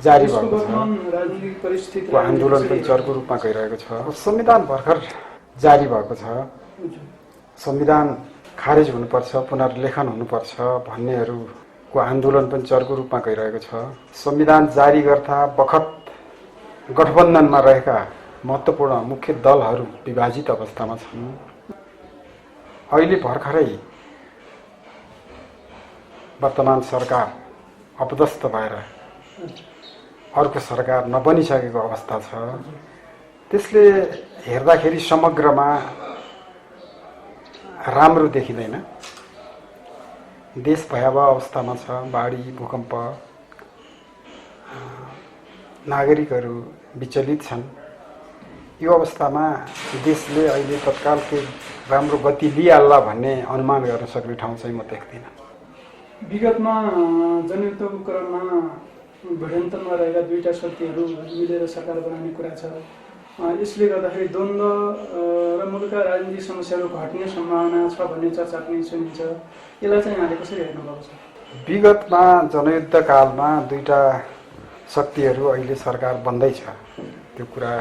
जारी भएको छ। राजनीतिक परिस्थिति आन्दोलन पनि चर्को रूपमा गइरहेको छ। संविधान भर्खर जारी भएको छ। संविधान खारेज हुनुपर्छ, पुनर्लेखन हुनुपर्छ भन्नेहरूको आन्दोलन पनि चर्को रूपमा गइरहेको छ। संविधान जारी गर्दा बखत गठबन्धनमा रहेका महत्त्वपूर्ण मुख्य दलहरू विभाजित अवस्थामा छन्। अहिले भर्खरै वर्तमान सरकार अपदस्थ भएर अर्को सरकार नबनिसकेको अवस्था छ। त्यसले हेर्दाखेरि समग्रमा राम्रो देखिँदैन। देश भयावह अवस्थामा छ। बाढी, भूकम्प, नागरिकहरू विचलित छन्। यो अवस्थामा देशले अहिले तत्काल केही राम्रो गति लिइहाल्ला भन्ने अनुमान गर्न सक्ने ठाउँ चाहिँ म देख्दिनँ। विगतमा जनयुद्धको क्रममा भिडन्तमा रहेका दुईटा शक्तिहरू मिलेर सरकार बनाउने कुरा छ। यसले गर्दाखेरि द्वन्द्व र मुलुकका राजनीतिक समस्याहरू घट्ने सम्भावना छ भन्ने चर्चा पनि सुनिन्छ। यसलाई चाहिँ यहाँले कसरी हेर्नुभएको छ? विगतमा जनयुद्ध कालमा दुईटा शक्तिहरू अहिले सरकार बन्दैछ, त्यो कुरा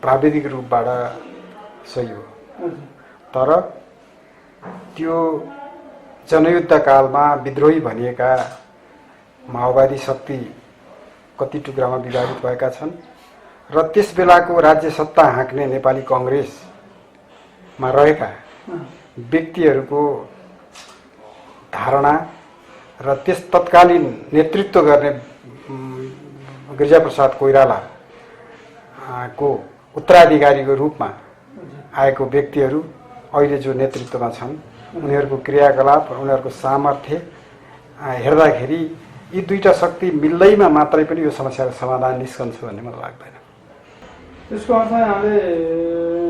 प्राविधिक रूपबाट सही हो। तर त्यो जनयुद्ध कालमा विद्रोही भनिएका माओवादी शक्ति कति टुक्रामा विभाजित भएका छन् र त्यस बेलाको राज्य सत्ता हाँक्ने नेपाली कांग्रेसमा रहेका व्यक्तिहरूको धारणा र त्यस तत्कालीन नेतृत्व गर्ने गिरिजाप्रसाद कोइराला को उत्तराधिकारीको रूपमा आएको व्यक्तिहरू अहिले जो नेतृत्वमा छन्, उनीहरूको क्रियाकलाप र उनीहरूको सामर्थ्य हेर्दाखेरि यी दुईटा शक्ति मिल्दैमा मात्रै पनि यो समस्याको समाधान निस्कन्छ भन्ने मलाई लाग्दैन। त्यसको अर्थ यहाँले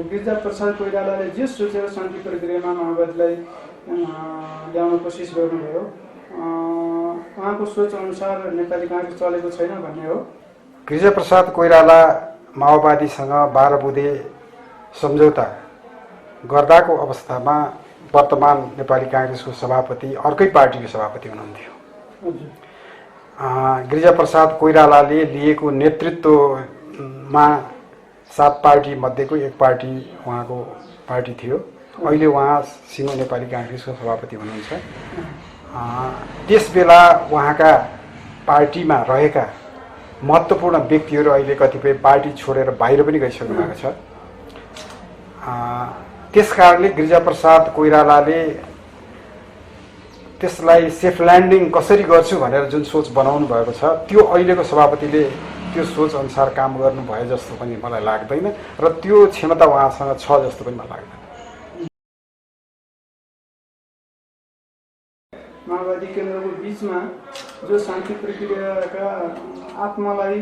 गिरिजाप्रसाद कोइरालाले जे सोचेर शान्ति प्रक्रियामा माओवादीलाई ल्याउन कोसिस गर्नुभयो, उहाँको सोच अनुसार नेपाली कांग्रेस चलेको छैन भन्ने हो। गिरिजाप्रसाद कोइराला माओवादीसँग 12 बुँदे सम्झौता गर्दाको अवस्थामा वर्तमान नेपाली कांग्रेसको सभापति अर्कै पार्टीको सभापति हुनुहुन्थ्यो। गिरिजाप्रसाद कोइरालाले लिएको नेतृत्वमा 7 पार्टी मध्येको एक पार्टी उहाँको पार्टी थियो। अहिले उहाँ सिङ्गो नेपाली कांग्रेसको सभापति हुनुहुन्छ। त्यसबेला उहाँका पार्टीमा रहेका महत्त्वपूर्ण व्यक्तिहरू अहिले कतिपय पार्टी छोडेर बाहिर पनि गइसक्नु भएको छ। त्यसकारणले गिरिजाप्रसाद कोइरालाले त्यसलाई सेफ ल्यान्डिङ कसरी गर्छु भनेर जुन सोच बनाउनु भएको छ, त्यो अहिलेको सभापतिले त्यो सोच अनुसार काम गर्नु भयो जस्तो पनि मलाई लाग्दैन र त्यो क्षमता उहाँसँग छ जस्तो पनि मलाई लाग्दैन। माओवादी केन्द्रको बीचमा जो शान्ति प्रक्रियाका आत्मालाई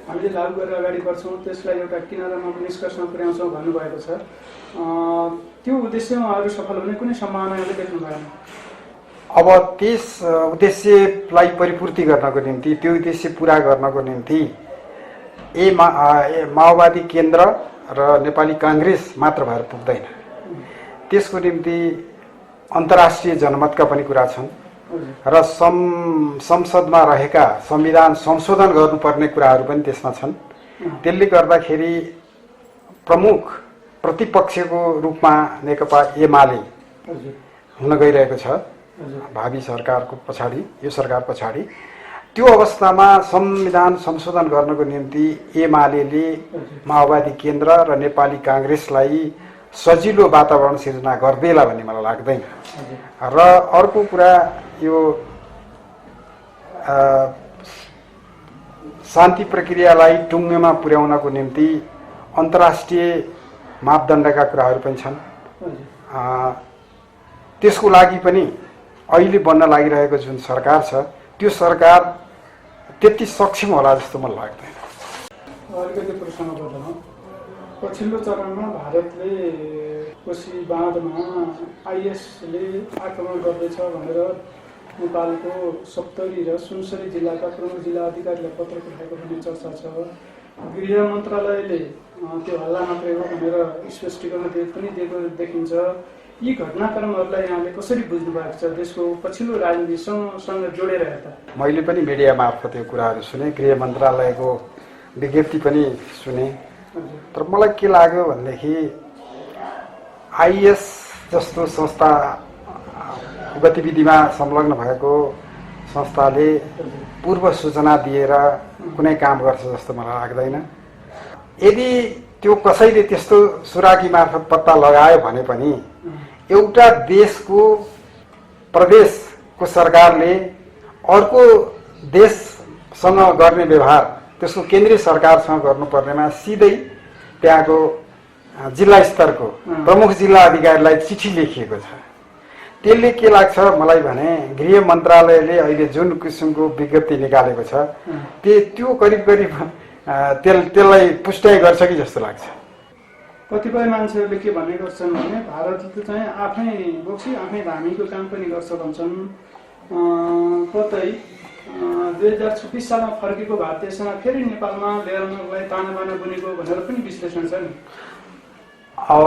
हामीले लागू गरेर अगाडि बढ्छौँ, त्यसलाई एउटा किनारामा निष्कर्षमा पुर्याउँछौँ भन्नुभएको छ। त्यो उद्देश्यमा अरू सफल हुने कुनै सम्भावना यहाँले देख्नु भएन? अब त्यस उद्देश्यलाई परिपूर्ति गर्नको निम्ति, त्यो उद्देश्य पुरा गर्नको निम्ति माओवादी केन्द्र र नेपाली कांग्रेस मात्र भएर पुग्दैन। त्यसको निम्ति अन्तर्राष्ट्रिय जनमतका पनि कुरा छन् र संसदमा रहेका संविधान संशोधन गर्नुपर्ने कुराहरू पनि त्यसमा छन्। त्यसले गर्दाखेरि प्रमुख प्रतिपक्षको रूपमा नेकपा एमाले हुन गइरहेको छ भावी सरकारको पछाडि, यो सरकार पछाडि। त्यो अवस्थामा संविधान संशोधन गर्नको निम्ति एमालेले माओवादी केन्द्र र नेपाली कांग्रेसलाई सजिलो वातावरण सिर्जना गर्देला भन्ने मलाई लाग्दैन। र अर्को कुरा, यो शान्ति प्रक्रियालाई टुङ्गोमा पुर्याउनको निम्ति अन्तर्राष्ट्रिय मापदण्डका कुराहरू पनि छन्। त्यसको लागि पनि अहिले बन्न लागिरहेको जुन सरकार छ, त्यो सरकार त्यति सक्षम होला जस्तो मलाई लाग्दैन। अलिकति प्रश्न गर्दा पछिल्लो चरणमा भारतले कोशी बाँधमा आइएसले आक्रमण गर्दैछ भनेर नेपालको सप्तरी र सुनसरी जिल्लाका प्रमुख जिल्ला अधिकारीलाई पत्र पठाएको भन्ने चर्चा छ। गृह मन्त्रालयले त्यो हल्ला मात्रै हो भनेर स्पष्टीकरण पनि दिएको देखिन्छ। यी घटनाक्रमहरूलाई यहाँले कसरी बुझ्नु भएको छ देशको पछिल्लो राजनीतिसँग जोडेर हेर्दा? मैले पनि मिडिया मार्फत यो कुराहरू सुने, गृह मन्त्रालयको विज्ञप्ति पनि सुने। तर मलाई के लाग्यो भनेदेखि आइएस जस्तो संस्था गतिविधिमा संलग्न भएको संस्थाले पूर्व सूचना दिएर कुनै काम गर्छ जस्तो मलाई लाग्दैन। यदि त्यो कसैले त्यस्तो सुराकी मार्फत पत्ता लगायो भने पनि एउटा देशको प्रदेशको सरकारले अर्को देशसँग गर्ने व्यवहार त्यसको केन्द्रीय सरकारसँग गर्नुपर्नेमा सिधै त्यहाँको जिल्ला स्तरको प्रमुख जिल्ला अधिकारीलाई चिठी लेखिएको छ। त्यसले के लाग्छ मलाई भने गृह मन्त्रालयले अहिले जुन किसिमको विज्ञप्ति निकालेको छ त्यो करिब करिब त्यसलाई पुष्टि गर्छ कि जस्तो लाग्छ। कतिपय मान्छेहरूले के भन्ने गर्छन् भने भारतले चाहिँ आफै बोक्सी आफै धामीको काम पनि गर्छ भन्छन्। कतै 2026 सालमा फर्केको भारतीय सेना फेरि नेपालमा ल्याउनलाई तानाबाना बनेको भनेर पनि विश्लेषण छ नि। अब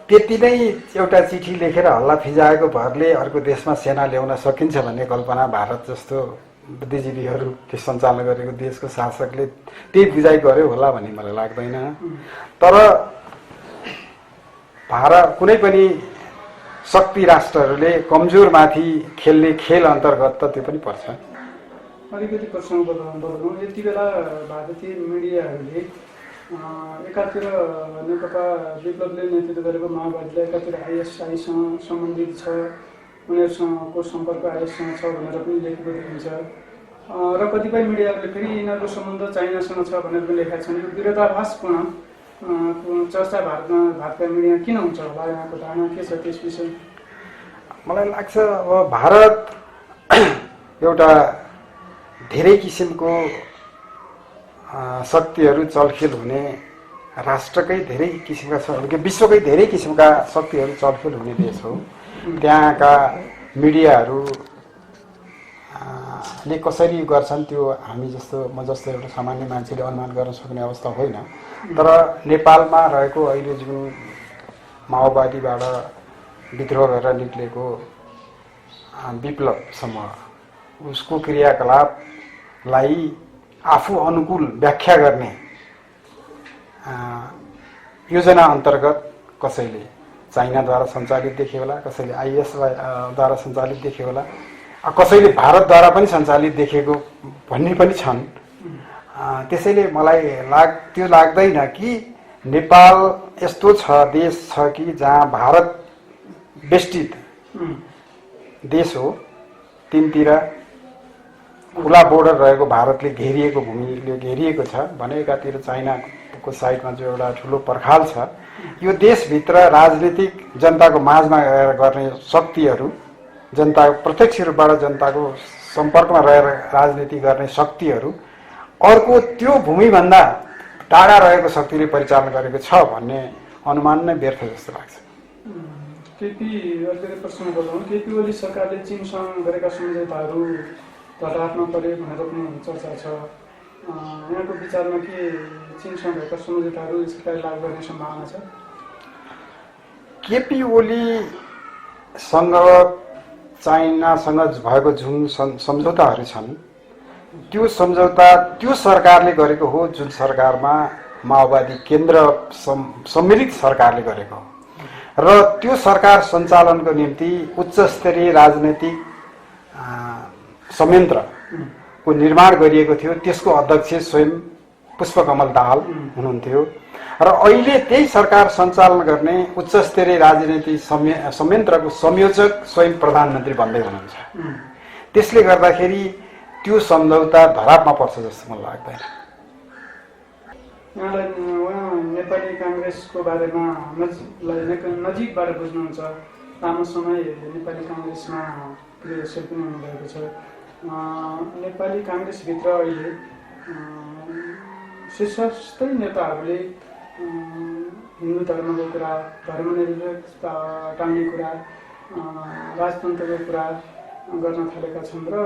त्यति नै एउटा चिठी लेखेर हल्ला फिजाएको भरले अर्को देशमा सेना ल्याउन सकिन्छ भन्ने कल्पना भारत जस्तो बुद्धिजीवीहरूले सञ्चालन गरेको देशको शासकले त्यही बुझाइ गर्यो होला भन्ने मलाई लाग्दैन। तर भारत कुनै पनि शक्ति राष्ट्रहरूले कमजोरमाथि खेल्ने खेल अन्तर्गत त त्यो पनि पर्छ। अलिकति प्रसङ्ग बदलौँ। यति बेला भारतीय मिडियाहरूले एकातिर नेकपा विप्लवले नेतृत्व गरेको माओवादीलाई एकातिर आइएसआईसँग सम्बन्धित छ, उनीहरूसँगको सम्पर्क आइएससँग छ भनेर पनि लेखेको देखिन्छ र कतिपय मिडियाहरूले फेरि यिनीहरूको सम्बन्ध चाइनासँग छ भनेर पनि लेखेका छन्। यो विरोधाभासपूर्ण चर्चा भारतका मिडिया किन हुन्छ होला? यहाँको धारणा के छ त्यस विषय? मलाई लाग्छ अब भारत एउटा धेरै किसिमको शक्तिहरू चलखेल हुने राष्ट्रकै धेरै किसिमका विश्वकै धेरै किसिमका शक्तिहरू चलखेल हुने देश हो। त्यहाँका मिडियाहरू ले कसरी गर्छन् त्यो हामी जस्तो म जस्तो एउटा सामान्य मान्छेले अनुमान गर्न सक्ने अवस्था होइन। तर नेपालमा रहेको अहिले जुन माओवादीबाट विद्रोह गरेर निक्लेको विप्लव समूह उसको क्रियाकलापलाई आफू अनुकूल व्याख्या गर्ने योजना अन्तर्गत कसैले चाइनाद्वारा सञ्चालित देख्यो होला, कसैले आइएसद्वारा सञ्चालित देख्यो होला, कसैले भारतद्वारा पनि सञ्चालित देखेको भन्ने पनि छन्। त्यसैले मलाई त्यो लाग्दैन कि नेपाल यस्तो देश छ कि जहाँ भारत बेष्टित देश हो, तीनतिर खुला बोर्डर रहेको भारतले घेरिएको भूमिले घेरिएको छ भने एकातिर चाइनाको साइडमा जो एउटा ठुलो पर्खाल छ। यो देशभित्र राजनीतिक जनताको माझमा गर्ने शक्तिहरू, जनता प्रत्यक्ष रूपबाट जनताको सम्पर्कमा रहेर राजनीति गर्ने शक्तिहरू अर्को त्यो भूमिभन्दा टाढा रहेको शक्तिले परिचालन गरेको छ भन्ने अनुमान नै व्यर्थ जस्तो लाग्छ। केपी अलिकति प्रश्न गरौँ। केपी ओली सरकारले चीनसँग गरेका सम्झौताहरू हटाउन पर्यो भनेर पनि चर्चा छ। यहाँको विचारमा के चीनसँग भएका सम्झौताहरू सरकारले लागू गर्ने सम्भावना छ? केपी ओलीसँग चाइनासँग भएको जुन सम्झौताहरू छन् त्यो सम्झौता त्यो सरकारले गरेको हो जुन सरकारमा माओवादी केन्द्र सम्मिलित सरकारले गरेको हो र त्यो सरकार सञ्चालनको निम्ति उच्च स्तरीय राजनैतिक संयन्त्रको निर्माण गरिएको थियो। त्यसको अध्यक्ष स्वयं पुष्पकमल दाहाल हुनुहुन्थ्यो र अहिले त्यही सरकार सञ्चालन गर्ने उच्च स्तरीय राजनीतिक संयन्त्रको संयोजक स्वयं प्रधानमन्त्री बन्दै हुनुहुन्छ। त्यसले गर्दाखेरि त्यो सम्झौता धरापमा पर्छ जस्तो मलाई लाग्दैन। यहाँलाई नेपाली काङ्ग्रेसको बारेमा नजिकबाट बुझ्नुहुन्छ। लामो समय नेपाली काङ्ग्रेसमा क्रियाशील पनि हुनुभएको छ। नेपाली काङ्ग्रेसभित्र अहिले शीर्षस्थै नेताहरूले हिन्दू धर्मको कुरा, धर्मनिरपेक्षता टाल्ने कुरा, राजतन्त्रको कुरा गर्न थालेका छन् र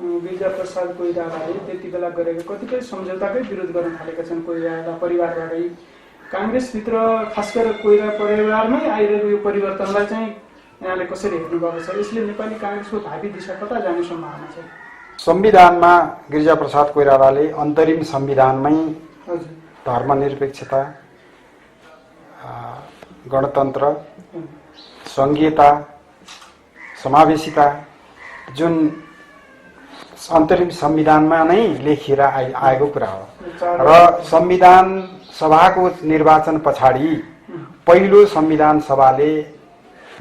विद्याप्रसाद कोइरालाले त्यति बेला गरेको कतिपय सम्झौताकै विरोध गर्न थालेका छन्। कोइराला परिवारबाटै काङ्ग्रेसभित्र खास गरेर कोइरा परिवारमै आइरहेको यो परिवर्तनलाई चाहिँ यहाँले कसरी हेर्नुभएको छ? यसले नेपाली काङ्ग्रेसको भावी दिशा कता जाने सम्भावना छ? संविधानमा गिरिजाप्रसाद कोइरालाले अन्तरिम संविधानमै धर्मनिरपेक्षता, गणतन्त्र, सङ्घीयता, समावेशिता जुन अन्तरिम संविधानमा नै लेखिएर आएको कुरा हो र संविधान सभाको निर्वाचन पछाडि पहिलो संविधान सभाले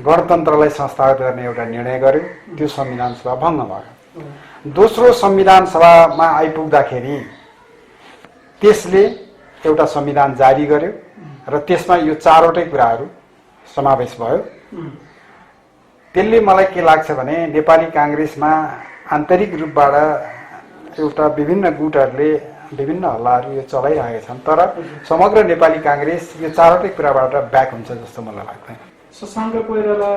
गणतन्त्रलाई संस्थागत गर्ने एउटा निर्णय गर्यो। त्यो संविधान सभा भङ्ग भयो। दोस्रो संविधान सभामा आइपुग्दाखेरि त्यसले एउटा संविधान जारी गर्यो र त्यसमा यो चारवटै कुराहरू समावेश भयो। त्यसले मलाई के लाग्छ भने नेपाली काङ्ग्रेसमा आन्तरिक रूपबाट एउटा विभिन्न गुटहरूले विभिन्न हल्लाहरू यो चलाइरहेका छन्, तर समग्र नेपाली काङ्ग्रेस यो चारवटै कुराबाट ब्याक हुन्छ जस्तो मलाई लाग्दैन। शशाङ्क कोइराला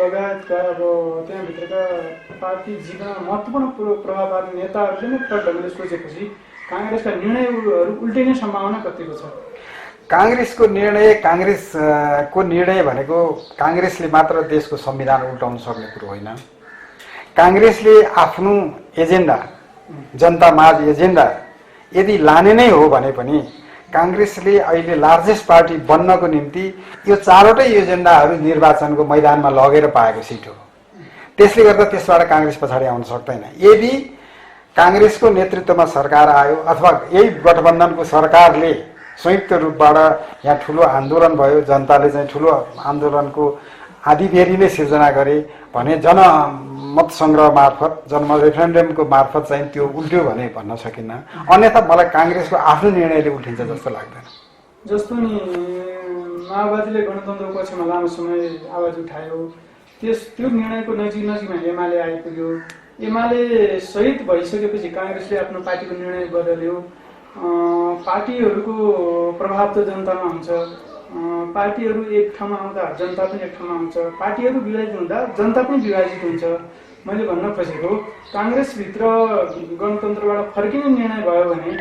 लगायतका अब त्यहाँभित्रका पार्टी जीवनमा महत्त्वपूर्ण प्रभाव पार्ने नेताहरूले नै प्रडले सोचेपछि काङ्ग्रेसका निर्णयहरू उल्टिने सम्भावना कतिको छ? काङ्ग्रेसको निर्णय भनेको काङ्ग्रेसले मात्र देशको संविधान उल्टाउन सक्ने कुरो होइन। काङ्ग्रेसले आफ्नो एजेन्डा, जनतामाझ एजेन्डा यदि लाने नै हो भने पनि काङ्ग्रेसले अहिले लार्जेस्ट पार्टी बन्नको निम्ति यो चारवटै एजेन्डाहरू निर्वाचनको मैदानमा लगेर पाएको सिट हो। त्यसले गर्दा त्यसबाट काङ्ग्रेस पछाडि आउन सक्दैन। यदि काङ्ग्रेसको नेतृत्वमा सरकार आयो अथवा यही गठबन्धनको सरकारले संयुक्त रूपबाट यहाँ ठुलो आन्दोलन भयो, जनताले चाहिँ ठुलो आन्दोलनको आँधीबेहरी नै सिर्जना गरे भने जनमत सङ्ग्रह मार्फत, जनमत रेफरेन्डमको मार्फत चाहिँ त्यो उल्ट्यो भने भन्न सकिन्न। अन्यथा मलाई काङ्ग्रेसको आफ्नो निर्णयले उल्टिन्छ जस्तो लाग्दैन। जस्तो नि माओवादीले गणतन्त्रको पक्षमा लामो समय आवाज उठायो, त्यो निर्णयको नजिकमा एमाले आइपुग्यो। एमाले सहित भइसकेपछि काङ्ग्रेसले आफ्नो पार्टीको निर्णय बदल्यो। पार्टीहरूको प्रभाव त जनतामा हुन्छ। पार्टीहरू एक ठाउँमा आउँदा जनता पनि एक ठाउँमा आउँछ। पार्टीहरू विभाजित हुँदा जनता पनि विभाजित हुन्छ। मैले भन्न खोजेको काङ्ग्रेसभित्र गणतन्त्रबाट फर्किने निर्णय भयो भने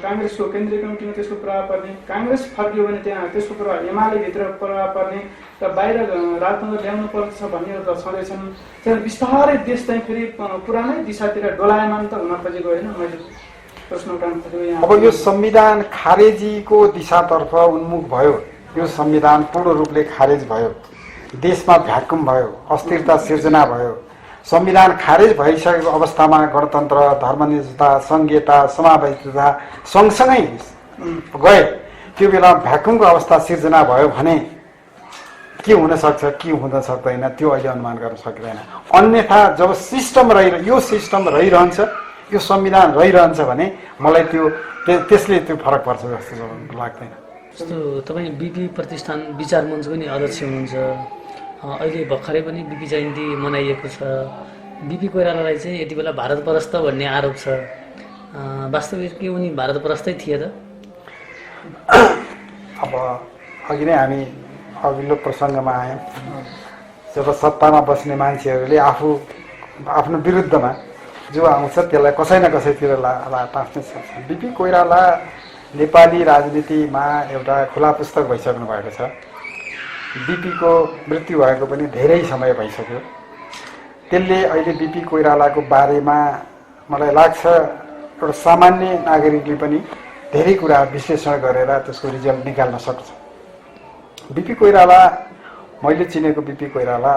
काङ्ग्रेसको केन्द्रीय कमिटीमा त्यसको प्रभाव पर्ने, काङ्ग्रेस फर्कियो भने त्यहाँ त्यसको प्रभाव एमालेभित्र प्रभाव पर्ने र बाहिर राजतन्त्र ल्याउनु पर्छ भन्ने एउटा छँदैछन्। त्यहाँ बिस्तारै देश चाहिँ फेरि पुरानै दिशातिर डोलायमान त हुन खोजेको होइन। मैले प्रश्न उठाउनु खोजेको अब यो संविधान खारेजीको दिशातर्फ उन्मुख भयो। यो संविधान पूर्ण रूपले खारेज भयो, देशमा भ्याकुम भयो, अस्थिरता सिर्जना भयो। संविधान खारेज भइसकेको अवस्थामा गणतन्त्र, धर्मनिरपेक्षता, सङ्घीयता, समावेशिता सँगसँगै गए, त्यो बेला भ्याकुमको अवस्था सिर्जना भयो भने के हुन सक्छ, के हुन सक्दैन त्यो अहिले अनुमान गर्न सकिँदैन। अन्यथा जब यो सिस्टम रहिरहन्छ, यो संविधान रहिरहन्छ भने मलाई त्यसले त्यो फरक पर्छ जस्तो लाग्दैन। जस्तो तपाईँ बिपी प्रतिष्ठान विचार मञ्चको नि अध्यक्ष हुनुहुन्छ। अहिले भर्खरै पनि बिपी जयन्ती मनाइएको छ। बिपी कोइरालालाई चाहिँ यति बेला भारतपरस्त भन्ने आरोप छ। वास्तविक के उनी भारतपरस्तै थिए त? अब अघि नै हामी अघिल्लो प्रसङ्गमा आयौँ। जब सत्तामा बस्ने मान्छेहरूले आफ्नो विरुद्धमा जो आउँछ त्यसलाई कसै न कसैतिर टाँच्नै सक्छ। बिपी कोइराला नेपाली राजनीतिमा एउटा खुला पुस्तक भइसक्नु भएको छ। बिपीको मृत्यु भएको पनि धेरै समय भइसक्यो। त्यसले अहिले बिपी कोइरालाको बारेमा मलाई लाग्छ एउटा सामान्य नागरिकले पनि धेरै कुरा विश्लेषण गरेर त्यसको रिजल्ट निकाल्न सक्छ। बिपी कोइराला, मैले चिनेको बिपी कोइराला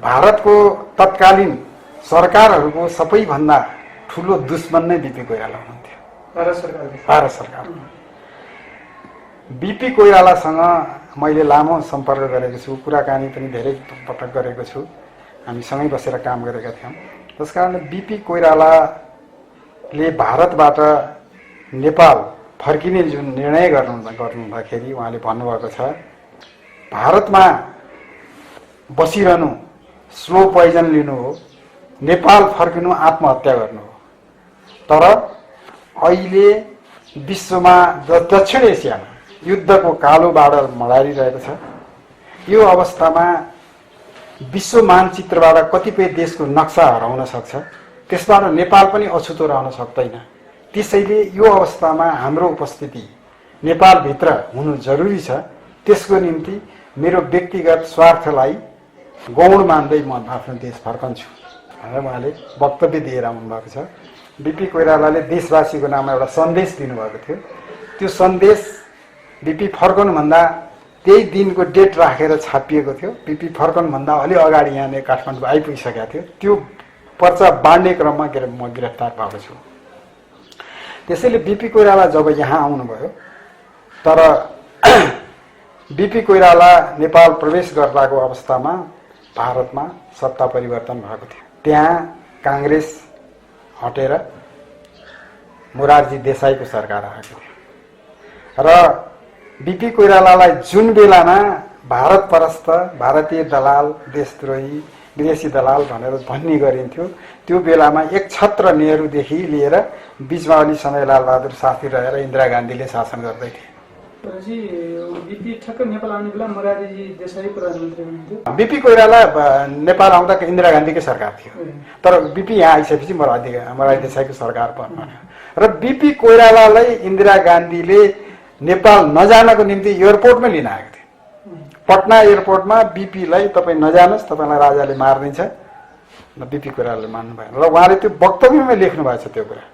भारतको तत्कालीन सरकारहरूको सबैभन्दा ठुलो दुश्मन नै बिपी कोइराला हुनुहुन्थ्यो। भारत सरकार। बिपी कोइरालासँग मैले लामो सम्पर्क गरेको छु, कुराकानी पनि धेरै पटक गरेको छु। हामी सँगै बसेर काम गरेका थियौँ। त्यसकारणले बिपी कोइरालाले भारतबाट नेपाल फर्किने जुन निर्णय गर्नुहुँदाखेरि उहाँले भन्नुभएको छ, भारतमा बसिरहनु स्लो पोइजन लिनु हो, नेपाल फर्किनु आत्महत्या गर्नु हो। तर अहिले विश्वमा दक्षिण एसियामा युद्धको कालो बादल मडारिरहेको छ। यो अवस्थामा विश्व मानचित्रबाट कतिपय देशको नक्सा हराउन सक्छ। त्यसबाट नेपाल पनि अछुतो रहन सक्दैन। त्यसैले यो अवस्थामा हाम्रो उपस्थिति नेपालभित्र हुनु जरुरी छ। त्यसको निम्ति मेरो व्यक्तिगत स्वार्थलाई गौण मान्दै म आफ्नो देश फर्कन्छु भनेर उहाँले वक्तव्य दिएर आउनुभएको छ। बिपी कोइरालाले देशवासीको नाममा एउटा सन्देश दिनुभएको थियो। त्यो सन्देश बिपी फर्कनुभन्दा त्यही दिनको डेट राखेर छापिएको थियो। बिपी फर्कनुभन्दा अलि अगाडि यहाँ काठमाडौँ आइपुगिसकेको थियो। त्यो पर्चा बाँड्ने क्रममा म गिरफ्तार भएको छु। त्यसैले बिपी कोइराला जब यहाँ आउनुभयो, तर बिपी कोइराला नेपाल प्रवेश गर्दाको अवस्थामा भारतमा सत्ता परिवर्तन भएको थियो। त्यहाँ काङ्ग्रेस हटेर मोरारजी देसाईको सरकार आएको थियो र बिपी कोइरालालाई जुन बेलामा भारत परस्त, भारतीय दलाल, देशद्रोही, विदेशी दलाल भनेर भन्ने गरिन्थ्यो, त्यो बेलामा एक छत्र नेहरूदेखि लिएर बीचमा अलि समय लालबहादुर शास्त्री रहेर इन्दिरा गान्धीले शासन गर्दै थिए। बिपी ठक्क नेपाल आउने बेला मोरारजी देसाई प्रधानमन्त्री हुनुहुन्थ्यो। बिपी कोइराला नेपाल आउँदा इन्दिरा गान्धीकै सरकार थियो, तर बिपी यहाँ आइसकेपछि मोरारजी देसाईको सरकार बन्यो र बिपी कोइरालालाई इन्दिरा गान्धीले नेपाल नजानको निम्ति एयरपोर्टमा लिन आएको थियो। पटना एयरपोर्टमा बिपीलाई तपाईँ नजानुहोस्, तपाईँलाई राजाले मारिदिन्छ, बिपी कोइरालाले मान्नु भएन र उहाँले त्यो वक्तव्यमै लेख्नु भएको छ। त्यो कुरा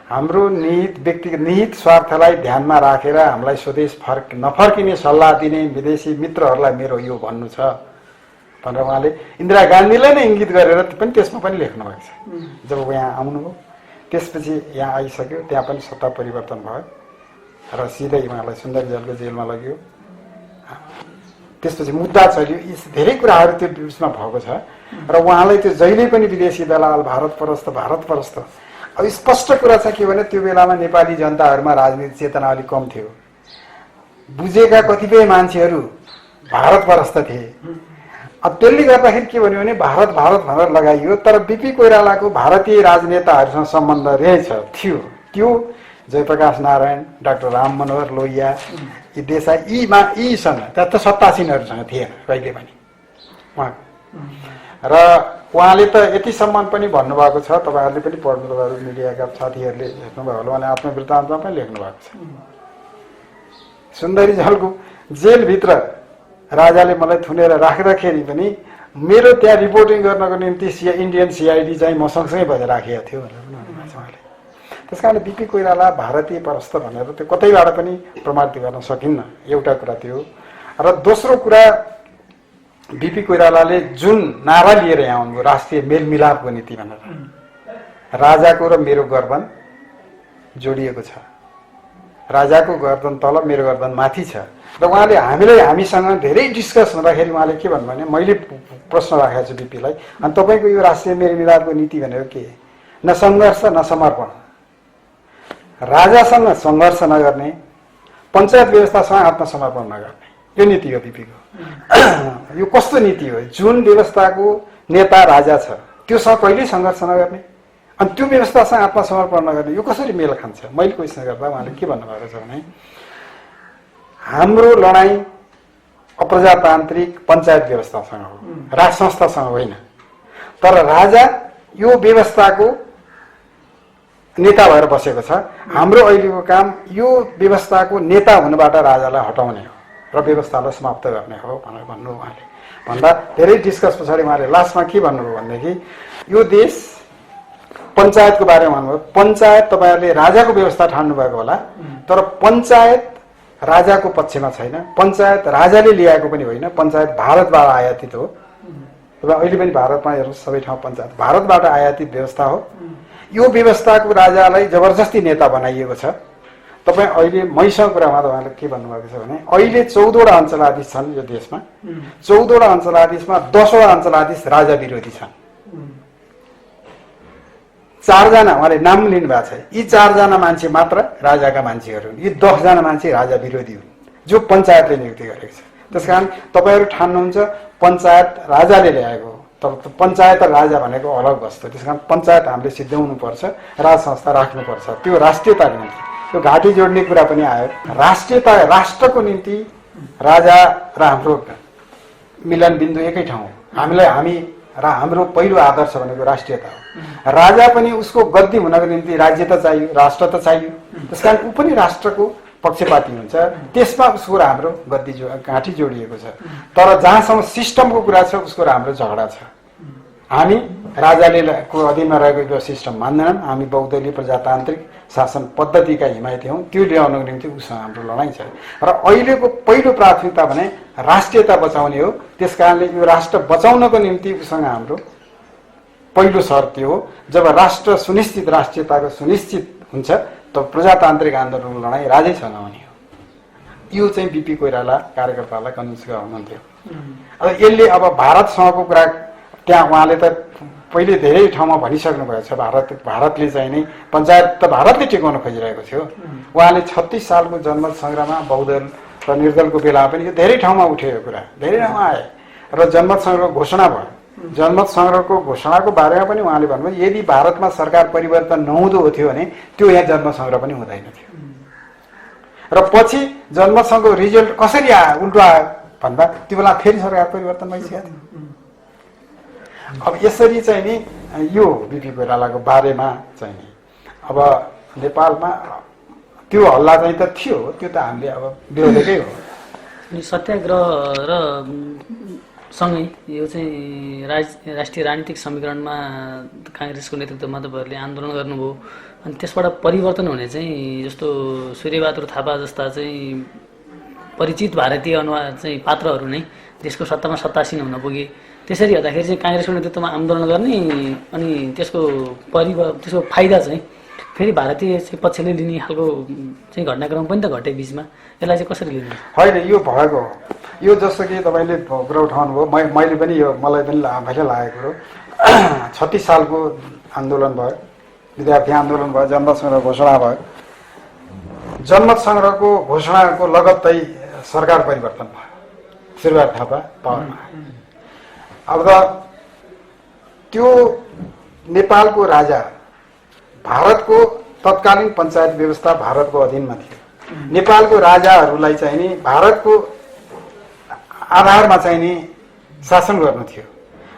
हाम्रो निहित व्यक्तिगत निहित स्वार्थलाई ध्यानमा राखेर हामीलाई स्वदेश नफर्किने सल्लाह दिने विदेशी मित्रहरूलाई मेरो यो भन्नु छ भनेर उहाँले इन्दिरा गान्धीलाई नै इङ्गित गरेर पनि त्यसमा पनि लेख्नु भएको छ। जब यहाँ आउनुभयो त्यसपछि यहाँ आइसक्यो, त्यहाँ पनि सत्ता परिवर्तन भयो र सिधै उहाँलाई सुन्दरजलको जेलमा लग्यो। त्यसपछि मुद्दा चल्यो, यी धेरै कुराहरू त्यो बिचमा भएको छ र उहाँलाई त्यो जहिले पनि विदेशी दलाल, भारत परस्त अब स्पष्ट कुरा छ के भने त्यो बेलामा नेपाली जनताहरूमा राजनीतिक चेतना अलिक कम थियो। बुझेका कतिपय मान्छेहरू भारत परस्त थिए। अब त्यसले गर्दाखेरि के भन्यो भने भारत भनेर लगाइयो, तर बिपी कोइरालाको भारतीय राजनेताहरूसँग सम्बन्ध थियो। त्यो जयप्रकाश नारायण, डाक्टर राम मनोहर लोहिया, यी देसाई यीसँग त्यहाँ त सत्तासीनहरूसँग थिएन कहिले पनि उहाँ। र उहाँले त यति सम्मान पनि भन्नुभएको छ, तपाईँहरूले पनि पढ्नु, तपाईँहरू मिडियाका साथीहरूले हेर्नुभयो होला, उहाँले आत्मवृत्तान्तमा पनि लेख्नु भएको छ। सुन्दरी झलको जेलभित्र राजाले मलाई थुनेर राख्दाखेरि पनि मेरो त्यहाँ रिपोर्टिङ गर्नको निम्ति इन्डियन सिआइडी चाहिँ म सँगसँगै भएर राखेको थियो भनेर पनि भन्नुभएको छ उहाँले। त्यस कारणले बिपी कोइराला भारतीय परस्त भनेर त्यो कतैबाट पनि प्रमाणित गर्न सकिन्न। एउटा कुरा त्यो र दोस्रो कुरा बिपी कोइरालाले जुन नारा लिएर यहाँ आउनुभयो राष्ट्रिय मेलमिलापको नीति भनेर, राजाको र मेरो गर्दन जोडिएको छ, राजाको गर्दन तल मेरो गर्दन माथि छ र उहाँले हामीसँग धेरै डिस्कस हुँदाखेरि उहाँले के भन्नु भने मैले प्रश्न राखेको छु बिपीलाई, अनि तपाईँको यो राष्ट्रिय मेलमिलापको नीति भनेको के? न सङ्घर्ष न समर्पण, राजासँग सङ्घर्ष नगर्ने, पञ्चायत व्यवस्थासँग आत्मसमर्पण नगर्ने, यो नीति हो बिपीको। यो कस्तो नीति हो? जुन व्यवस्थाको नेता राजा छ त्योसँग कहिल्यै सङ्घर्ष नगर्ने अनि त्यो व्यवस्थासँग आत्मसमर्पण नगर्ने, यो कसरी मेल खान्छ? मैले क्वेसन गर्दा उहाँले के भन्नुभएको छ भने हाम्रो लडाईँ अप्रजातान्त्रिक पञ्चायत व्यवस्थासँग हो, राज संस्थासँग होइन। तर राजा यो व्यवस्थाको नेता भएर बसेको छ। हाम्रो अहिलेको काम यो व्यवस्थाको नेता हुनबाट राजालाई हटाउने हो र व्यवस्थालाई समाप्त गर्ने हो भनेर भन्नु उहाँले। भन्दा धेरै डिस्कस पछाडि उहाँले लास्टमा के भन्नुभयो भनेदेखि यो देश पञ्चायतको बारेमा भन्नुभयो। पञ्चायत तपाईँहरूले राजाको व्यवस्था ठान्नु भएको होला, तर पञ्चायत राजाको पक्षमा छैन, पञ्चायत राजाले ल्याएको पनि होइन, पञ्चायत भारतबाट आयातित हो। र अहिले पनि भारतमा हेर्नुहोस् सबै ठाउँ पञ्चायत भारतबाट आयातित व्यवस्था हो। यो व्यवस्थाको राजालाई जबरजस्ती नेता बनाइएको छ। तपाईँ अहिले मैसँग कुरामा तपाईँले के भन्नुभएको छ भने अहिले 14वटा अञ्चलाधीश छन् यो देशमा, 14वटा अञ्चलाधीशमा 10वटा अञ्चलाधीश राजा विरोधी छन्। 4 जना उहाँले नाम लिनुभएको छ, यी 4 जना मान्छे मात्र राजाका मान्छेहरू हुन्, यी 10 जना मान्छे राजा विरोधी हुन् जो पञ्चायतले नियुक्ति गरेको छ। त्यसकारण तपाईँहरू ठान्नुहुन्छ पञ्चायत राजाले ल्याएको, तर पञ्चायत र राजा भनेको अलग वस्तु। त्यसकारण पञ्चायत हामीले सिद्ध्याउनु पर्छ, राज संस्था राख्नुपर्छ, त्यो राष्ट्रियताको निम्ति। त्यो घाँटी जोड्ने कुरा पनि आयो। राष्ट्रियता राष्ट्रको निम्ति राजा र हाम्रो मिलन बिन्दु एकै ठाउँ। हामी र हाम्रो पहिलो आदर्श भनेको राष्ट्रियता हो। राजा पनि उसको गद्दी हुनको निम्ति राज्य त चाहियो, राष्ट्र त चाहियो, त्यसकारण ऊ पनि राष्ट्रको पक्षपाती हुन्छ। त्यसमा उसको र हाम्रो गद्दी गाँठी जोडिएको छ। तर जहाँसम्म सिस्टमको कुरा छ उसको र हाम्रो झगडा छ। हामी राजाले को अधीनमा रहेको यो सिस्टम मान्दैनौँ। हामी बहुदलीय प्रजातान्त्रिक शासन पद्धतिका हिमायती हौँ। त्यो ल्याउनको निम्ति उसँग हाम्रो लडाइँ छ र अहिलेको पहिलो प्राथमिकता भने राष्ट्रियता बचाउने हो। त्यसकारणले यो राष्ट्र बचाउनको निम्ति उसँग हाम्रो पहिलो शर्त त्यो हो। जब राष्ट्र सुनिश्चित, राष्ट्रियताको सुनिश्चित हुन्छ तब प्रजातान्त्रिक आन्दोलनको लडाइँ राजैसँग हुने हो। यो चाहिँ बिपी कोइराला कार्यकर्तालाई कन्भिन्स गर्नुहुन्थ्यो। अब यसले अब भारतसँगको कुरा त्यहाँ उहाँले त पहिले धेरै ठाउँमा भनिसक्नु भएको छ। भारतले चाहिँ नै पञ्चायत त भारतले टिकाउन खोजिरहेको थियो। उहाँले 36 सालको जनमत सङ्ग्राममा बहुदल र निर्दलको बेलामा पनि यो धेरै ठाउँमा उठ्यो यो कुरा, धेरै ठाउँमा आए र जनमत सङ्ग्रहको घोषणा भयो। जनमत सङ्ग्रहको घोषणाको बारेमा पनि उहाँले भन्नुभयो यदि भारतमा सरकार परिवर्तन नहुँदो थियो भने त्यो यहाँ जनमत सङ्ग्रह पनि हुँदैन थियो। र पछि जनमत सङ्घको रिजल्ट कसरी आयो, उल्टो आयो भन्दा त्यो बेला फेरि सरकार परिवर्तन भइसकेको थियो। अब यसरी चाहिँ नि यो बिपी कोइरालाको बारेमा चाहिँ नि अब नेपालमा त्यो हल्ला चाहिँ त थियो, त्यो त हामीले अब विरोधकै हो। सत्याग्रह र सँगै यो चाहिँ राष्ट्रिय राजनीतिक समीकरणमा काङ्ग्रेसको नेतृत्वमा तपाईँहरूले आन्दोलन गर्नुभयो। अनि त्यसबाट परिवर्तन हुने चाहिँ जस्तो सूर्यबहादुर थापा जस्ता चाहिँ परिचित भारतीय अनुवाद चाहिँ पात्रहरू नै देशको सत्तामा सत्तासीन हुन पुगे। त्यसरी हेर्दाखेरि चाहिँ काङ्ग्रेसको नेतृत्वमा आन्दोलन गर्ने अनि त्यसको फाइदा चाहिँ फेरि भारतीय चाहिँ पक्षले लिने खालको चाहिँ घटनाक्रम पनि त घटे बिचमा। यसलाई चाहिँ कसरी लिनु? होइन, यो भएको हो। यो जस्तो कि तपाईँले कुरा उठाउनु भयो, मैले पनि यो मलाई पनि आफैले लागेको कुरो 36 सालको आन्दोलन भयो, विद्यार्थी आन्दोलन भयो, जनमत सङ्ग्रह घोषणा भयो। जनमत सङ्ग्रहको घोषणाको लगत्तै सरकार परिवर्तन भयो, सूर्यबहादुर थापा पावरमा। अब त त्यो नेपालको राजा भारतको तत्कालीन पञ्चायत व्यवस्था भारतको अधीनमा थियो। नेपालको राजाहरूलाई चाहिँ नि भारतको आधारमा चाहिँ नि शासन गर्नु थियो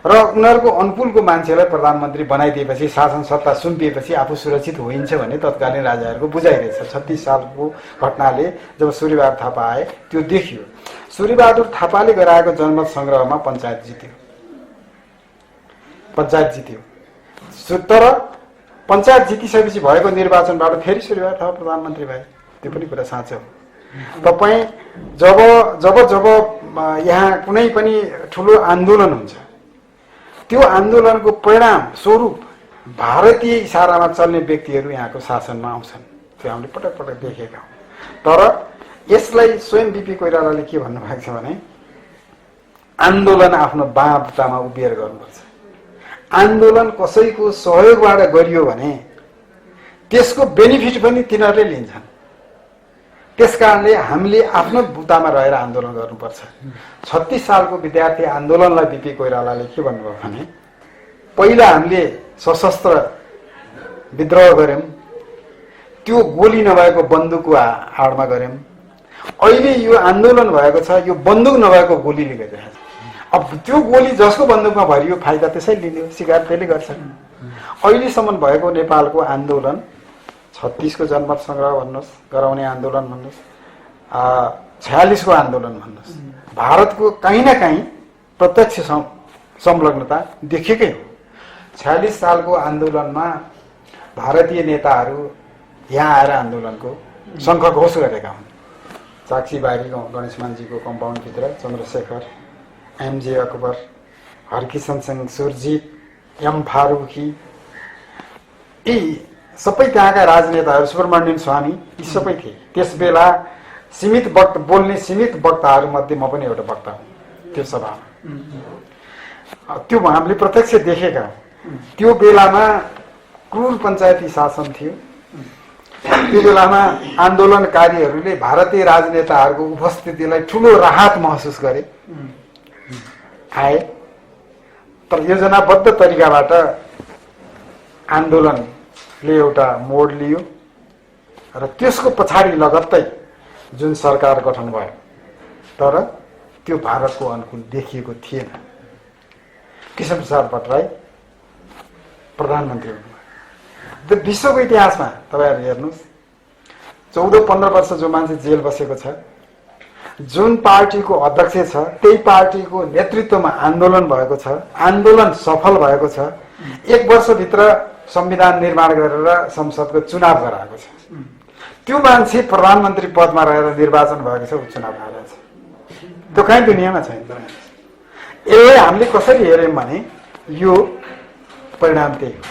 र उनीहरूको अनुकूलको मान्छेलाई प्रधानमन्त्री बनाइदिएपछि शासन सत्ता सुम्पिएपछि आफू सुरक्षित होइन्छ भन्ने तत्कालीन राजाहरूको बुझाइरहेछ। 36 सालको घटनाले जब सूर्यबहादुर थापा आए त्यो देखियो। सूर्यबहादुर थापाले गराएको जनमत सङ्ग्रहमा पञ्चायत जित्यो। तर पञ्चायत जितिसकेपछि भएको निर्वाचनबाट फेरि सूर्यबहादुर थापा प्रधानमन्त्री भए। त्यो पनि कुरा साँचो हो। तपाईँ जब यहाँ कुनै पनि ठुलो आन्दोलन हुन्छ त्यो आन्दोलनको परिणाम स्वरूप भारतीय इसारामा चल्ने व्यक्तिहरू यहाँको शासनमा आउँछन्। त्यो हामीले पटक पटक देखेका हौँ। तर यसलाई स्वयं बिपी कोइरालाले के भन्नुभएको छ भने आन्दोलन आफ्नो बाँ बुट्टामा उभिएर गर्नुपर्छ। आन्दोलन कसैको सहयोगबाट गरियो भने त्यसको बेनिफिट पनि तिनीहरूले लिन्छन्। त्यसकारणले हामीले आफ्नो बुट्टामा रहेर आन्दोलन गर्नुपर्छ। 36 सालको विद्यार्थी आन्दोलनलाई बिपी कोइरालाले के भन्नुभयो भने पहिला हामीले सशस्त्र विद्रोह गर्यौँ, त्यो गोली नभएको बन्दुकको आडमा गर्यौँ। अहिले यो आन्दोलन भएको छ यो बन्दुक नभएको गोलीले गरिरहेको छ। अब त्यो गोली जसको बन्दुकमा भरियो फाइदा त्यसै लिने हो, शिकार त्यसले गर्छ। अहिलेसम्म भएको नेपालको आन्दोलन 36 को जनमत सङ्ग्रह भन्नुहोस्, गराउने आन्दोलन भन्नुहोस्, 46 को आन्दोलन भन्नुहोस्, भारतको कहीँ न कहीँ प्रत्यक्ष संलग्नता देखेकै हो। 46 सालको आन्दोलनमा भारतीय नेताहरू यहाँ आएर आन्दोलनको शङ्ख घोष गरेका हुन्। चाक्सीबारी गणेशमानजीको कम्पाउन्डभित्र चन्द्रशेखर, एमजे अकबर, हरकिशन सिंह सुरजीत, एम फारूकी, यी सबै त्यहाँका राजनेताहरू, सुब्रमण्यम स्वामी, यी सबै थिए। त्यस बेला बोल्ने सीमित वक्ताहरूमध्ये म पनि एउटा वक्ता हुँ त्यो सभामा। त्यो हामीले प्रत्यक्ष देखेका हौँ। त्यो बेलामा क्रूर पञ्चायती शासन थियो। त्यो बेलामा आन्दोलनकारीहरूले भारतीय राजनेताहरूको उपस्थितिलाई ठुलो राहत महसुस गरे, आए। तर योजनाबद्ध तरिकाबाट आन्दोलनले एउटा मोड लियो र त्यसको पछाडि लगत्तै जुन सरकार गठन भयो तर त्यो भारतको अनुकूल देखिएको थिएन। कृष्ण प्रसाद भट्टराई प्रधानमन्त्री हुनुभयो। त्यो विश्वको इतिहासमा तपाईँहरू हेर्नुहोस् 14-15 वर्ष जो मान्छे जेल बसेको छ, जुन पार्टीको अध्यक्ष छ त्यही पार्टीको नेतृत्वमा आन्दोलन भएको छ, आन्दोलन सफल भएको छ, 1 वर्षभित्र संविधान निर्माण गरेर संसदको चुनाव गराएको छ। त्यो मान्छे प्रधानमन्त्री पदमा रहेर निर्वाचन भएको छ, ऊ चुनाव हारेको छ। त्यो कहीँ दुनियाँमा छैन। यसलाई हामीले कसरी हेर्यौँ भने यो परिणाम त्यही हो।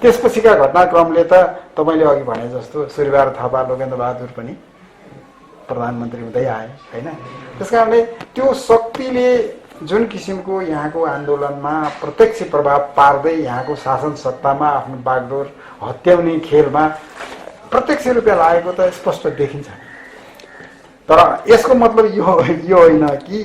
त्यसपछिका घटनाक्रमले त तपाईँले अघि भने जस्तो सूर्यबहादुर थापा, लोकेन्द्र बहादुर पनि प्रधानमन्त्री हुँदै आए होइन। त्यस कारणले त्यो शक्तिले जुन किसिमको यहाँको आन्दोलनमा प्रत्यक्ष प्रभाव पार्दै यहाँको शासन सत्तामा आफ्नो बागडोर हत्याउने खेलमा प्रत्यक्ष रूपमा लागेको त स्पष्ट देखिन्छ। तर यसको मतलब यो होइन कि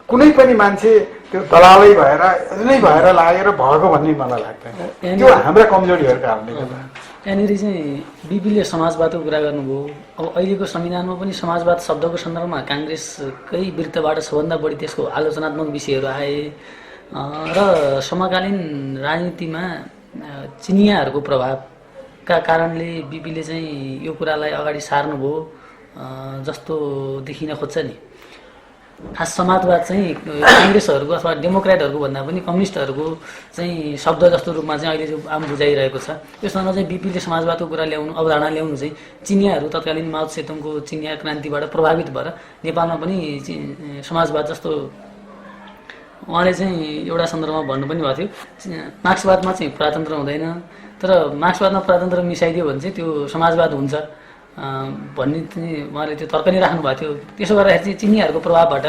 कुनै पनि मान्छे त्यो दलालै भएर लागेर भएको भन्ने मलाई लाग्दैन। त्यो हाम्रा कमजोरीहरूको कारणले गर्दा। यहाँनिर चाहिँ बिपीले समाजवादको कुरा गर्नुभयो। अब अहिलेको संविधानमा पनि समाजवाद शब्दको सन्दर्भमा काङ्ग्रेसकै विरुद्धबाट सबभन्दा बढी त्यसको आलोचनात्मक विषयहरू आए र समकालीन राजनीतिमा चिनियाहरूको प्रभावका कारणले बिपीले चाहिँ यो कुरालाई अगाडि सार्नुभयो जस्तो देखिन खोज्छ नि। खास समाजवाद चाहिँ काङ्ग्रेसहरूको अथवा डेमोक्रेटहरूको भन्दा पनि कम्युनिस्टहरूको चाहिँ शब्द जस्तो रूपमा चाहिँ अहिले जो आम बुझाइरहेको छ। यसमा चाहिँ बिपीले समाजवादको कुरा ल्याउनु, अवधारणा ल्याउनु चाहिँ चिनियाहरू तत्कालीन माओ सेतुङको चिनिया क्रान्तिबाट प्रभावित भएर नेपालमा पनि समाजवाद जस्तो उहाँले चाहिँ एउटा सन्दर्भमा भन्नु पनि भएको थियो। मार्क्सवादमा चाहिँ प्रजातन्त्र हुँदैन, तर मार्क्सवादमा प्रजातन्त्र मिसाइदियो भने चाहिँ त्यो समाजवाद हुन्छ भन्ने चाहिँ उहाँले त्यो तर्क नै राख्नु भएको थियो। त्यसो गर्दाखेरि चाहिँ चिनियाहरूको प्रभावबाट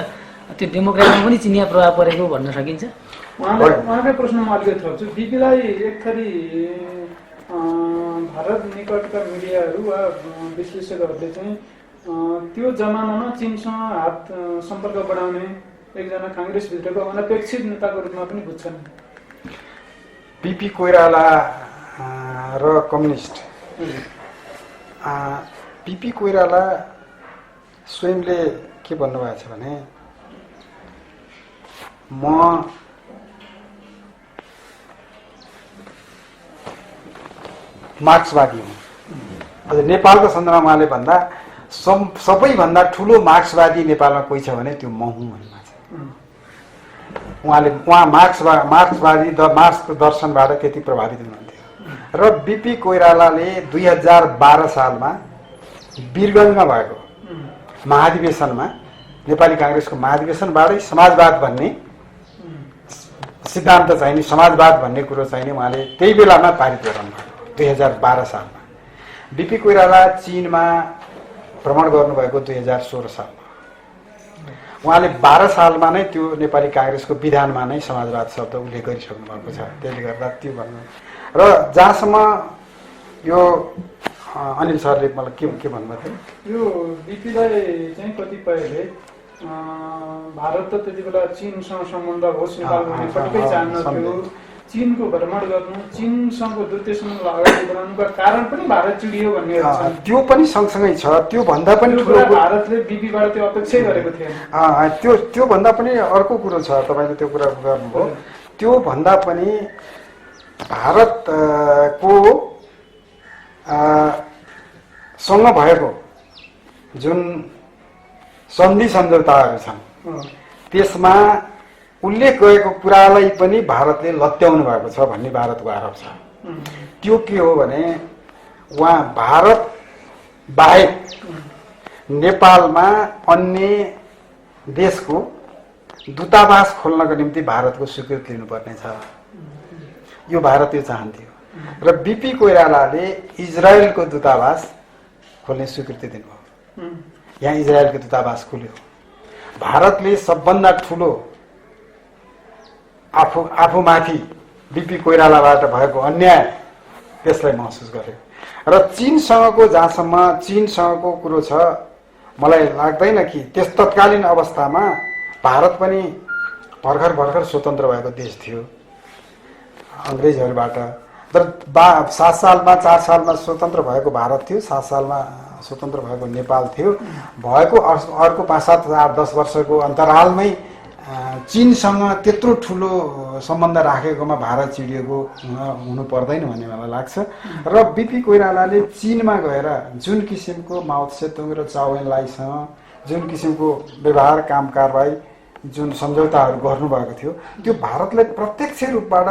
त्यो डेमोक्रेटमा पनि चिनिया प्रभाव परेको भन्न सकिन्छ। उहाँकै प्रश्नमा अलिकति थप्छु। बिपीलाई एक थरी भारत निकटका मिडियाहरू वा विश्लेषकहरूले चाहिँ त्यो जमानामा चिनसँग हात सम्पर्क बढाउने एकजना काङ्ग्रेसभित्रको अनपेक्षित नेताको रूपमा पनि बुझ्छन्। बिपी कोइराला र कम्युनिस्ट बिपी कोइराला स्वयंले के भन्नुभएको छ भने म मार्क्सवादी हुँ। अझ नेपालको सन्दर्भमा उहाँले भन्दा सबैभन्दा ठुलो मार्क्सवादी नेपालमा कोही छ भने त्यो म हुँ भन्नुभएको छ। उहाँ मार्क्सको दर्शनबाट त्यति प्रभावित हुनुहुन्थ्यो। र बिपी कोइरालाले 2012 सालमा वीरगन्जमा भएको महाधिवेशनमा नेपाली काङ्ग्रेसको महाधिवेशनबाटै समाजवाद भन्ने सिद्धान्त चाहिने, समाजवाद भन्ने कुरो चाहिने उहाँले त्यही बेलामा पारित गराउनुभयो 2012 सालमा। बिपी कोइराला चीनमा भ्रमण गर्नुभएको 2016 सालमा। उहाँले 12 सालमा नै त्यो नेपाली काङ्ग्रेसको विधानमा नै समाजवाद शब्द उल्लेख गरिसक्नु भएको छ। त्यसले गर्दा त्यो भन्नु र जहाँसम्म यो अनिल सरले मलाई के भन्नुभएको थियो, यो बिपीलाई चाहिँ कतिपयले भारत त त्यति बेला चीनसँग सम्बन्ध होस् नेपाल भन्ने पटक्कै चाहन्थ्यो। चीनको भ्रमण गर्नु, चीनसँगको द्वितीय सम्बन्ध अगाडि बढाउनुका कारण पनि भारत चिडियो भन्ने त्यो पनि सँगसँगै छ। त्यो भन्दा पनि ठुलो भारतले बिपीबाट त्यो अपेक्षै गरेको थियो। त्यो भन्दा पनि अर्को कुरो छ। तपाईँले त्यो कुरा गर्नुभयो। त्यो भन्दा पनि भारतको सँग भएको जुन सन्धि सम्झौताहरू छन् त्यसमा उल्लेख गरेको कुरालाई पनि भारतले लत्याउनु भएको छ भन्ने भारतको आरोप छ। त्यो के हो भने उहाँ भारत बाहेक नेपालमा अन्य देशको दूतावास खोल्नको निम्ति भारतको स्वीकृति लिनुपर्ने छ। यो भारत यो चाहन्थ्यो र बिपी कोइरालाले इजरायलको दूतावास खोल्ने स्वीकृति दिनुभयो। यहाँ इजरायलको दूतावास खुल्यो। भारतले सबभन्दा ठुलो आफूमाथि बिपी कोइरालाबाट भएको अन्याय त्यसलाई महसुस गर्यो। र चीनसँगको जहाँसम्म चीनसँगको कुरो छ, मलाई लाग्दैन कि त्यस तत्कालीन अवस्थामा भारत पनि भर्खर स्वतन्त्र भएको देश थियो अङ्ग्रेजहरूबाट। तर 7 सालमा 4 सालमा स्वतन्त्र भएको भारत थियो, 7 सालमा स्वतन्त्र भएको नेपाल थियो। भएको अर्को 5, 7, 8, 10 वर्षको अन्तरालमै चीनसँग त्यत्रो ठुलो सम्बन्ध राखेकोमा भारत चिडिएको हुनु पर्दैन भन्ने मलाई लाग्छ। र बिपी कोइरालाले चीनमा गएर जुन किसिमको माओ त्से-तुङ र चाउ एन लाईसँग जुन किसिमको व्यवहार काम कारबाही जुन सम्झौताहरू गर्नुभएको थियो त्यो भारतलाई प्रत्यक्ष रूपबाट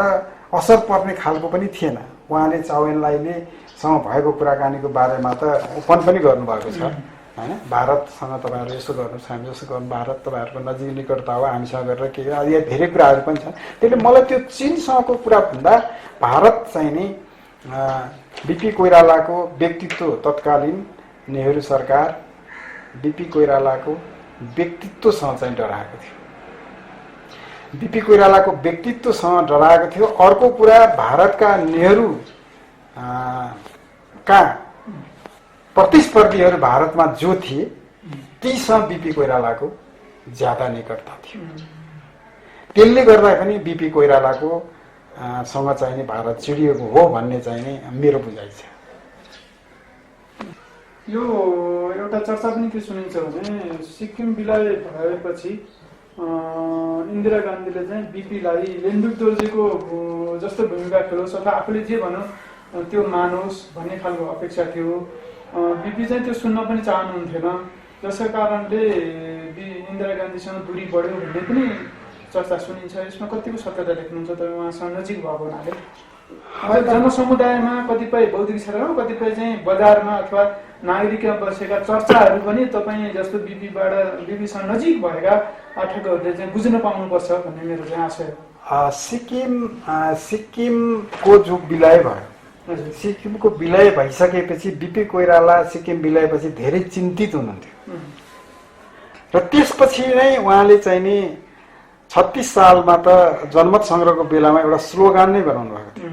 असर पर्ने खालको पनि थिएन। उहाँले चाउ एन लाईले सँग भएको कुराकानीको बारेमा त ओपन पनि गर्नुभएको छ हैन, भारतसँग तपाईँहरू यसो गर्नुहोस्, हामी जसो गर्नु, भारत तपाईँहरूको नजिक निकटता हो, हामीसँग गरेर के आदि धेरै कुराहरू पनि छन्। त्यसले मलाई त्यो चीनसँगको कुरा भन्दा भारत चाहिँ नि बिपी कोइरालाको व्यक्तित्व, तत्कालीन नेहरू सरकार बिपी कोइरालाको व्यक्तित्वसँग चाहिँ डराएको थियो। बिपी कोइरालाको व्यक्तित्वसँग डराएको थियो। अर्को कुरा भारतका नेहरू का प्रतिस्पर्धीहरू भारतमा जो थिए तीसँग बिपी कोइरालाको ज्यादा निकटता थियो। त्यसले गर्दा पनि बिपी कोइरालाको सँग चाहिँ नि भारत चिडिएको हो भन्ने चाहिँ नि मेरो बुझाइ छ। यो एउटा चर्चा पनि के सुनिन्छ भने सिक्किम विलय भएपछि इन्दिरा गान्धीले चाहिँ बिपीलाई लेन्डुक दोर्जेको जस्तो भूमिका खेलोस् अथवा आफूले जे भनौँ त्यो मानोस् भन्ने खालको अपेक्षा थियो। बिपी चाहिँ त्यो सुन्न पनि चाहनुहुन्थेन, जसै कारणले इन्दिरा गान्धीसँग दूरी बढ्यो भन्ने पनि चर्चा सुनिन्छ। यसमा कतिको सत्यता देख्नुहुन्छ तपाईँ उहाँसँग नजिक भएको हुनाले? जनसमुदायमा कतिपय बौद्धिक क्षेत्रमा, कतिपय चाहिँ बजारमा अथवा नागरिकमा बसेका चर्चाहरू पनि तपाईँ जस्तो बिपीसँग नजिक भएका पाठकहरूले चाहिँ बुझ्न पाउनुपर्छ भन्ने मेरो चाहिँ आशय हो। सिक्किमको जो विलय भयो, सिक्किमको विलय भइसकेपछि बिपी कोइराला सिक्किम विलयपछि धेरै चिन्तित हुनुहुन्थ्यो र त्यसपछि नै उहाँले चाहिँ नि 36 सालमा त जनमत सङ्ग्रहको बेलामा एउटा स्लोगान नै बनाउनु भएको थियो।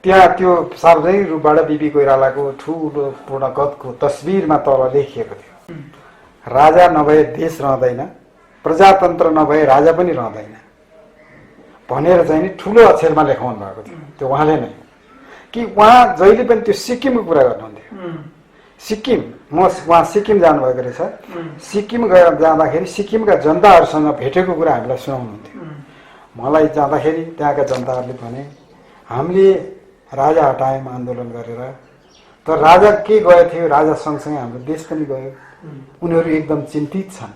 त्यहाँ त्यो सार्वजनिक रूपबाट बिपी कोइरालाको ठुलो पूर्णकदको तस्बिरमा तल लेखिएको थियो, राजा नभए देश रहँदैन, प्रजातन्त्र नभए राजा पनि रहँदैन भनेर चाहिँ नि ठुलो अक्षरमा लेखाउनु भएको थियो। त्यो उहाँले नै कि उहाँ जहिले पनि त्यो सिक्किमको कुरा गर्नुहुन्थ्यो। सिक्किम उहाँ सिक्किम जानुभएको रहेछ। सिक्किम जाँदाखेरि सिक्किमका जनताहरूसँग भेटेको कुरा हामीलाई सुनाउनुहुन्थ्यो। मलाई जाँदाखेरि त्यहाँका जनताहरूले भने हामीले राजा हटायौँ आन्दोलन गरेर, तर राजा के गएको थियो, राजा सँगसँगै हाम्रो देश पनि गयो। उनीहरू एकदम चिन्तित छन्।